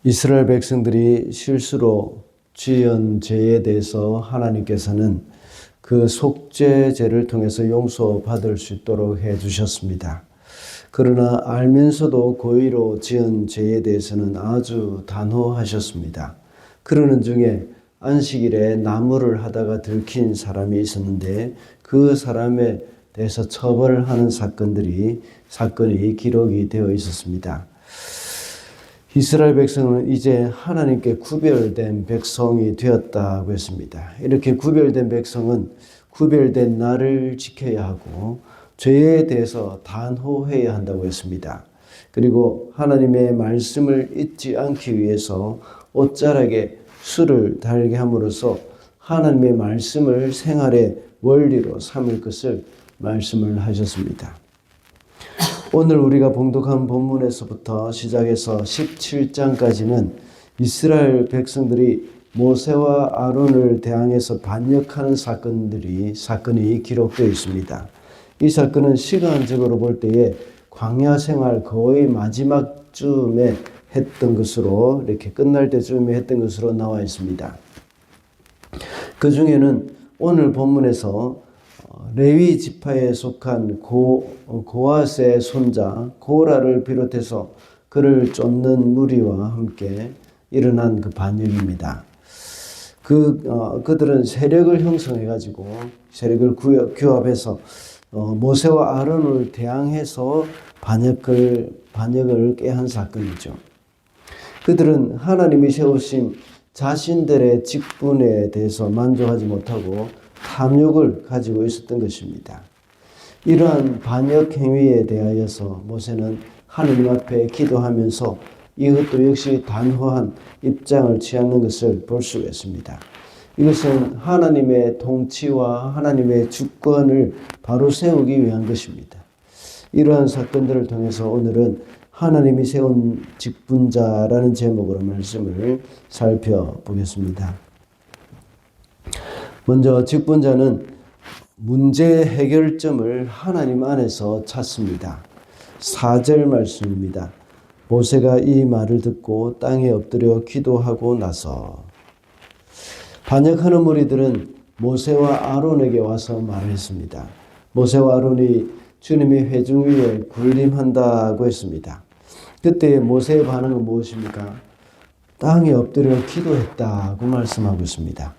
이스라엘 백성들이 실수로 지은 죄에 대해서 하나님께서는 그 속죄제를 통해서 용서받을 수 있도록 해주셨습니다. 그러나 알면서도 고의로 지은 죄에 대해서는 아주 단호하셨습니다. 그러는 중에 안식일에 나무를 하다가 들킨 사람이 있었는데 그 사람에 대해서 처벌을 하는 사건이 기록이 되어 있었습니다. 이스라엘 백성은 이제 하나님께 구별된 백성이 되었다고 했습니다. 이렇게 구별된 백성은 구별된 날을 지켜야 하고 죄에 대해서 단호해야 한다고 했습니다. 그리고 하나님의 말씀을 잊지 않기 위해서 옷자락에 술을 달게 함으로써 하나님의 말씀을 생활의 원리로 삼을 것을 말씀을 하셨습니다. 오늘 우리가 봉독한 본문에서부터 시작해서 17장까지는 이스라엘 백성들이 모세와 아론을 대항해서 반역하는 사건이 기록되어 있습니다. 이 사건은 시간적으로 볼 때에 광야 생활 거의 마지막 쯤에 했던 것으로 이렇게 끝날 때쯤에 했던 것으로 나와 있습니다. 그 중에는 오늘 본문에서 레위 지파에 속한 고앗의 손자 고라를 비롯해서 그를 쫓는 무리와 함께 일어난 그 반역입니다. 그들은 세력을 형성해가지고 세력을 규합해서 모세와 아론을 대항해서 반역을 꾀한 사건이죠. 그들은 하나님이 세우신 자신들의 직분에 대해서 만족하지 못하고 탐욕을 가지고 있었던 것입니다. 이러한 반역 행위에 대하여서 모세는 하느님 앞에 기도하면서 이것도 역시 단호한 입장을 취하는 것을 볼 수가 있습니다. 이것은 하나님의 통치와 하나님의 주권을 바로 세우기 위한 것입니다. 이러한 사건들을 통해서 오늘은 하나님이 세운 직분자라는 제목으로 말씀을 살펴보겠습니다. 먼저 직분자는 문제 해결점을 하나님 안에서 찾습니다. 4절 말씀입니다. 모세가 이 말을 듣고 땅에 엎드려 기도하고 나서 반역하는 무리들은 모세와 아론에게 와서 말했습니다. 모세와 아론이 주님의 회중 위에 군림한다고 했습니다. 그때 모세의 반응은 무엇입니까? 땅에 엎드려 기도했다고 말씀하고 있습니다.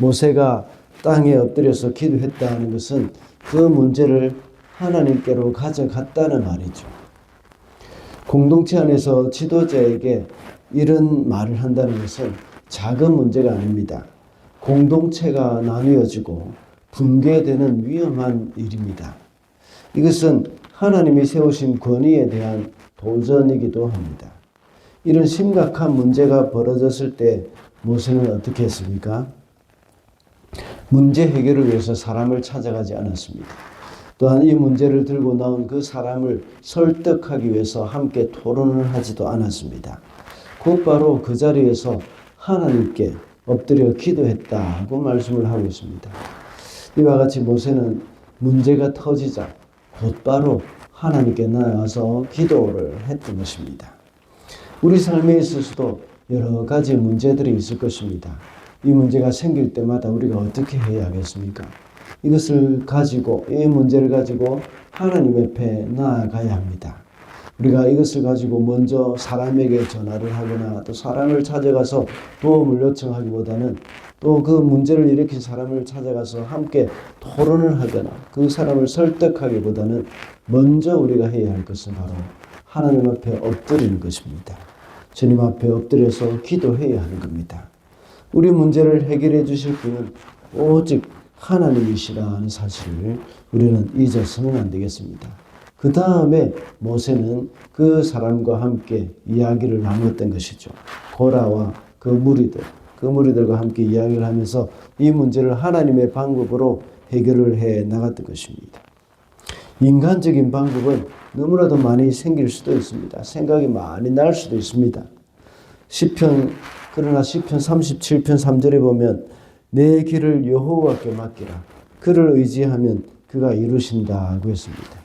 모세가 땅에 엎드려서 기도했다는 것은 그 문제를 하나님께로 가져갔다는 말이죠. 공동체 안에서 지도자에게 이런 말을 한다는 것은 작은 문제가 아닙니다. 공동체가 나뉘어지고 붕괴되는 위험한 일입니다. 이것은 하나님이 세우신 권위에 대한 도전이기도 합니다. 이런 심각한 문제가 벌어졌을 때 모세는 어떻게 했습니까? 문제 해결을 위해서 사람을 찾아가지 않았습니다. 또한 이 문제를 들고 나온 그 사람을 설득하기 위해서 함께 토론을 하지도 않았습니다. 곧바로 그 자리에서 하나님께 엎드려 기도했다고 말씀을 하고 있습니다. 이와 같이 모세는 문제가 터지자 곧바로 하나님께 나아가서 기도를 했던 것입니다. 우리 삶에 있어서도 여러 가지 문제들이 있을 것입니다. 이 문제가 생길 때마다 우리가 어떻게 해야 하겠습니까? 이 문제를 가지고 하나님 앞에 나아가야 합니다. 우리가 이것을 가지고 먼저 사람에게 전화를 하거나 또 사람을 찾아가서 도움을 요청하기보다는 또 그 문제를 일으킨 사람을 찾아가서 함께 토론을 하거나 그 사람을 설득하기보다는 먼저 우리가 해야 할 것은 바로 하나님 앞에 엎드리는 것입니다. 주님 앞에 엎드려서 기도해야 하는 겁니다. 우리 문제를 해결해 주실 분은 오직 하나님이시라는 사실을 우리는 잊어서는 안 되겠습니다. 그 다음에 모세는 그 사람과 함께 이야기를 나눴던 것이죠. 고라와 그 무리들과 함께 이야기를 하면서 이 문제를 하나님의 방법으로 해결을 해 나갔던 것입니다. 인간적인 방법은 너무나도 많이 생길 수도 있습니다. 생각이 많이 날 수도 있습니다. 그러나 시편 37편 3절에 보면 내 길을 여호와께 맡기라. 그를 의지하면 그가 이루신다고 했습니다.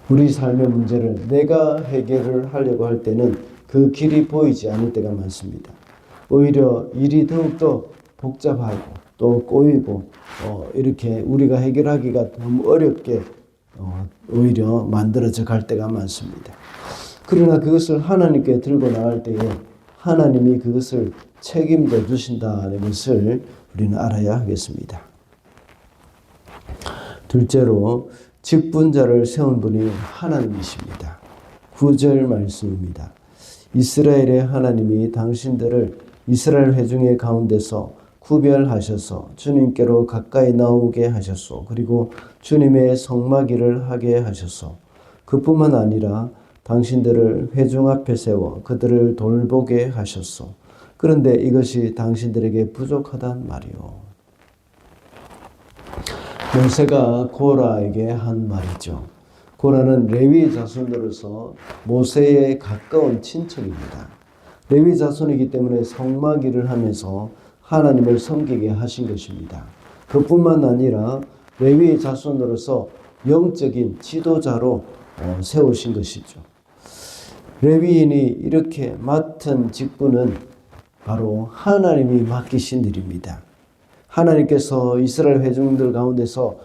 우리 삶의 문제를 내가 해결을 하려고 할 때는 그 길이 보이지 않을 때가 많습니다. 오히려 일이 더욱더 복잡하고 또 꼬이고 이렇게 우리가 해결하기가 너무 어렵게 오히려 만들어져 갈 때가 많습니다. 그러나 그것을 하나님께 들고 나갈 때에 하나님이 그것을 책임져 주신다는 것을 우리는 알아야 하겠습니다. 둘째로 직분자를 세운 분이 하나님이십니다. 9절 말씀입니다. 이스라엘의 하나님이 당신들을 이스라엘 회중의 가운데서 구별하셔서 주님께로 가까이 나오게 하셨소. 그리고 주님의 성막일을 하게 하셨소. 그뿐만 아니라 당신들을 회중 앞에 세워 그들을 돌보게 하셨소. 그런데 이것이 당신들에게 부족하단 말이요. 모세가 고라에게 한 말이죠. 고라는 레위 자손으로서 모세의 가까운 친척입니다. 레위 자손이기 때문에 성막일을 하면서 하나님을 섬기게 하신 것입니다. 그뿐만 아니라 레위 자손으로서 영적인 지도자로 세우신 것이죠. 레위인이 이렇게 맡은 직분은 바로 하나님이 맡기신 일입니다. 하나님께서 이스라엘 회중들 가운데서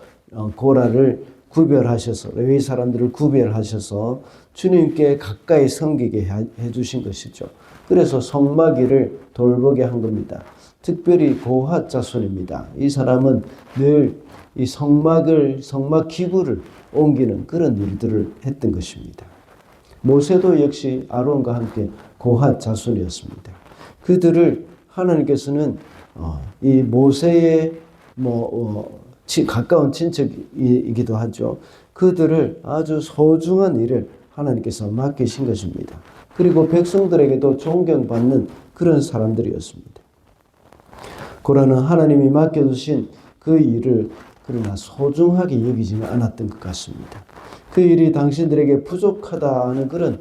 고라를 구별하셔서 레위 사람들을 구별하셔서 주님께 가까이 섬기게 해주신 것이죠. 그래서 성막일을 돌보게 한 겁니다. 특별히 고핫 자손입니다. 이 사람은 늘 이 성막 기구를 옮기는 그런 일들을 했던 것입니다. 모세도 역시 아론과 함께 고핫 자손이었습니다. 그들을 하나님께서는 이 모세의 가까운 친척이기도 하죠. 그들을 아주 소중한 일을 하나님께서 맡기신 것입니다. 그리고 백성들에게도 존경받는 그런 사람들이었습니다. 고라는 하나님이 맡겨주신 그 일을 그러나 소중하게 여기지는 않았던 것 같습니다. 그 일이 당신들에게 부족하다 하는 그런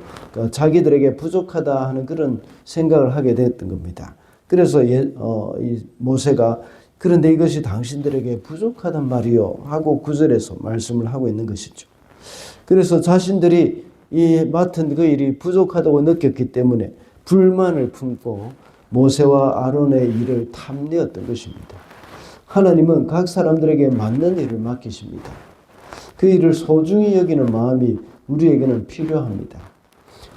자기들에게 부족하다 하는 그런 생각을 하게 됐던 겁니다. 그래서 이 모세가 그런데 이것이 당신들에게 부족하단 말이요 하고 9절에서 말씀을 하고 있는 것이죠. 그래서 자신들이 이 맡은 그 일이 부족하다고 느꼈기 때문에 불만을 품고 모세와 아론의 일을 탐내었던 것입니다. 하나님은 각 사람들에게 맞는 일을 맡기십니다. 그 일을 소중히 여기는 마음이 우리에게는 필요합니다.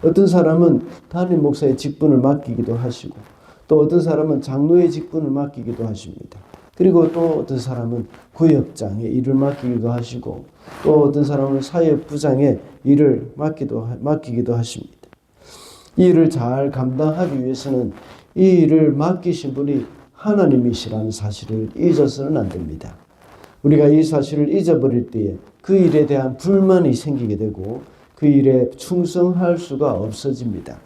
어떤 사람은 담임 목사의 직분을 맡기기도 하시고 또 어떤 사람은 장로의 직분을 맡기기도 하십니다. 그리고 또 어떤 사람은 구역장의 일을 맡기기도 하시고 또 어떤 사람은 사역부장의 일을 맡기기도 하십니다. 이 일을 잘 감당하기 위해서는 이 일을 맡기신 분이 하나님이시라는 사실을 잊어서는 안 됩니다. 우리가 이 사실을 잊어버릴 때에 그 일에 대한 불만이 생기게 되고 그 일에 충성할 수가 없어집니다.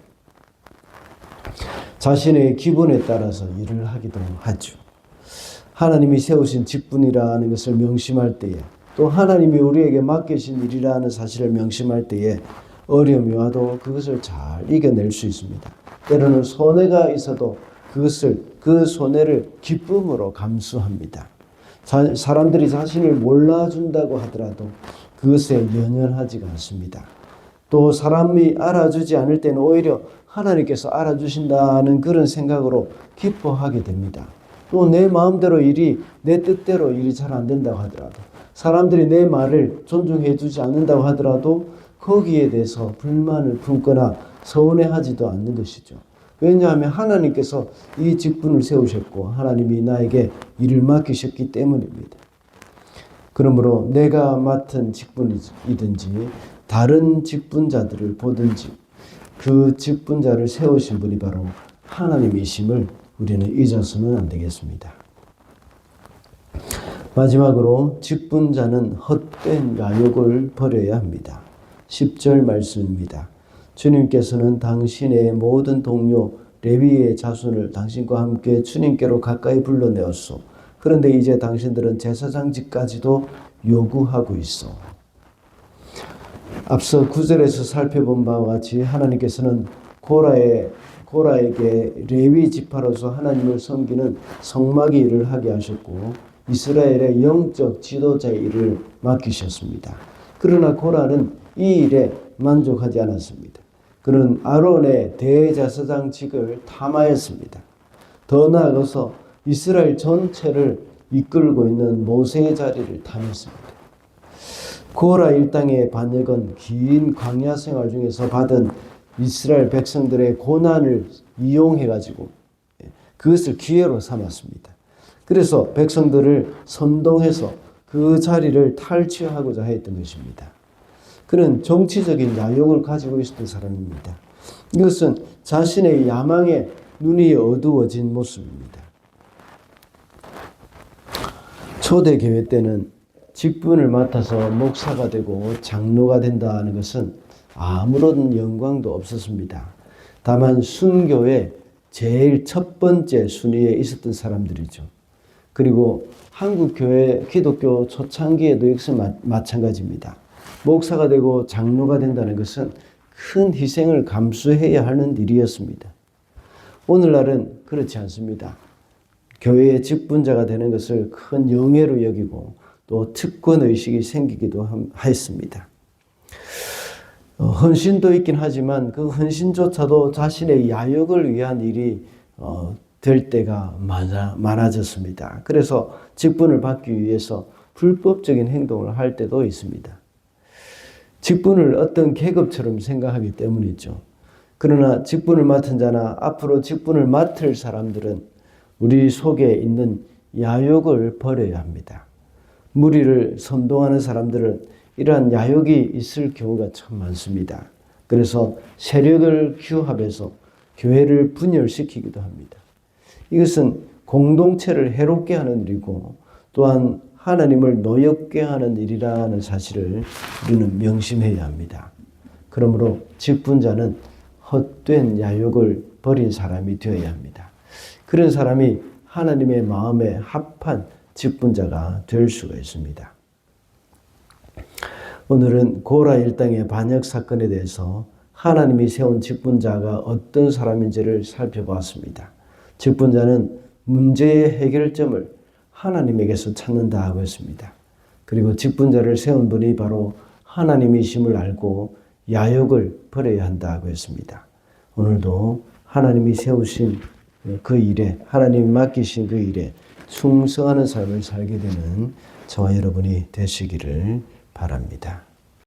자신의 기분에 따라서 일을 하기도 하죠. 하나님이 세우신 직분이라는 것을 명심할 때에 또 하나님이 우리에게 맡기신 일이라는 사실을 명심할 때에 어려움이 와도 그것을 잘 이겨낼 수 있습니다. 때로는 손해가 있어도 그 손해를 기쁨으로 감수합니다. 사람들이 자신을 몰라준다고 하더라도 그것에 연연하지가 않습니다. 또 사람이 알아주지 않을 때는 오히려 하나님께서 알아주신다는 그런 생각으로 기뻐하게 됩니다. 또 내 마음대로 내 뜻대로 일이 잘 안 된다고 하더라도 사람들이 내 말을 존중해 주지 않는다고 하더라도 거기에 대해서 불만을 품거나 서운해하지도 않는 것이죠. 왜냐하면 하나님께서 이 직분을 세우셨고 하나님이 나에게 일을 맡기셨기 때문입니다. 그러므로 내가 맡은 직분이든지 다른 직분자들을 보든지 그 직분자를 세우신 분이 바로 하나님이심을 우리는 잊어서는 안 되겠습니다. 마지막으로 직분자는 헛된 야욕을 버려야 합니다. 10절 말씀입니다. 주님께서는 당신의 모든 동료 레위의 자손을 당신과 함께 주님께로 가까이 불러내었소. 그런데 이제 당신들은 제사장직까지도 요구하고 있어. 앞서 9절에서 살펴본 바와 같이 하나님께서는 고라에게 레위 지파로서 하나님을 섬기는 성막의 일을 하게 하셨고 이스라엘의 영적 지도자의 일을 맡기셨습니다. 그러나 고라는 이 일에 만족하지 않았습니다. 그는 아론의 대제사장직을 탐하였습니다. 더 나아가서 이스라엘 전체를 이끌고 있는 모세의 자리를 탐했습니다. 고라 일당의 반역은 긴 광야 생활 중에서 받은 이스라엘 백성들의 고난을 이용해가지고 그것을 기회로 삼았습니다. 그래서 백성들을 선동해서 그 자리를 탈취하고자 했던 것입니다. 그는 정치적인 야욕을 가지고 있었던 사람입니다. 이것은 자신의 야망에 눈이 어두워진 모습입니다. 초대교회 때는 직분을 맡아서 목사가 되고 장로가 된다는 것은 아무런 영광도 없었습니다. 다만 순교의 제일 첫 번째 순위에 있었던 사람들이죠. 그리고 한국교회 기독교 초창기에도 역시 마찬가지입니다. 목사가 되고 장로가 된다는 것은 큰 희생을 감수해야 하는 일이었습니다. 오늘날은 그렇지 않습니다. 교회의 직분자가 되는 것을 큰 영예로 여기고 또 특권의식이 생기기도 했습니다. 헌신도 있긴 하지만 그 헌신조차도 자신의 야욕을 위한 일이 될 때가 많아졌습니다. 그래서 직분을 받기 위해서 불법적인 행동을 할 때도 있습니다. 직분을 어떤 계급처럼 생각하기 때문이죠. 그러나 직분을 맡은 자나 앞으로 직분을 맡을 사람들은 우리 속에 있는 야욕을 버려야 합니다. 무리를 선동하는 사람들은 이러한 야욕이 있을 경우가 참 많습니다. 그래서 세력을 규합해서 교회를 분열시키기도 합니다. 이것은 공동체를 해롭게 하는 일이고 또한 하나님을 노엽게 하는 일이라는 사실을 우리는 명심해야 합니다. 그러므로 직분자는 헛된 야욕을 버린 사람이 되어야 합니다. 그런 사람이 하나님의 마음에 합한 직분자가 될 수가 있습니다. 오늘은 고라 일당의 반역 사건에 대해서 하나님이 세운 직분자가 어떤 사람인지를 살펴보았습니다. 직분자는 문제의 해결점을 하나님에게서 찾는다고 했습니다. 그리고 직분자를 세운 분이 바로 하나님이심을 알고 야욕을 버려야 한다고 했습니다. 오늘도 하나님이 세우신 그 일에, 하나님이 맡기신 그 일에 충성하는 삶을 살게 되는 저와 여러분이 되시기를 바랍니다.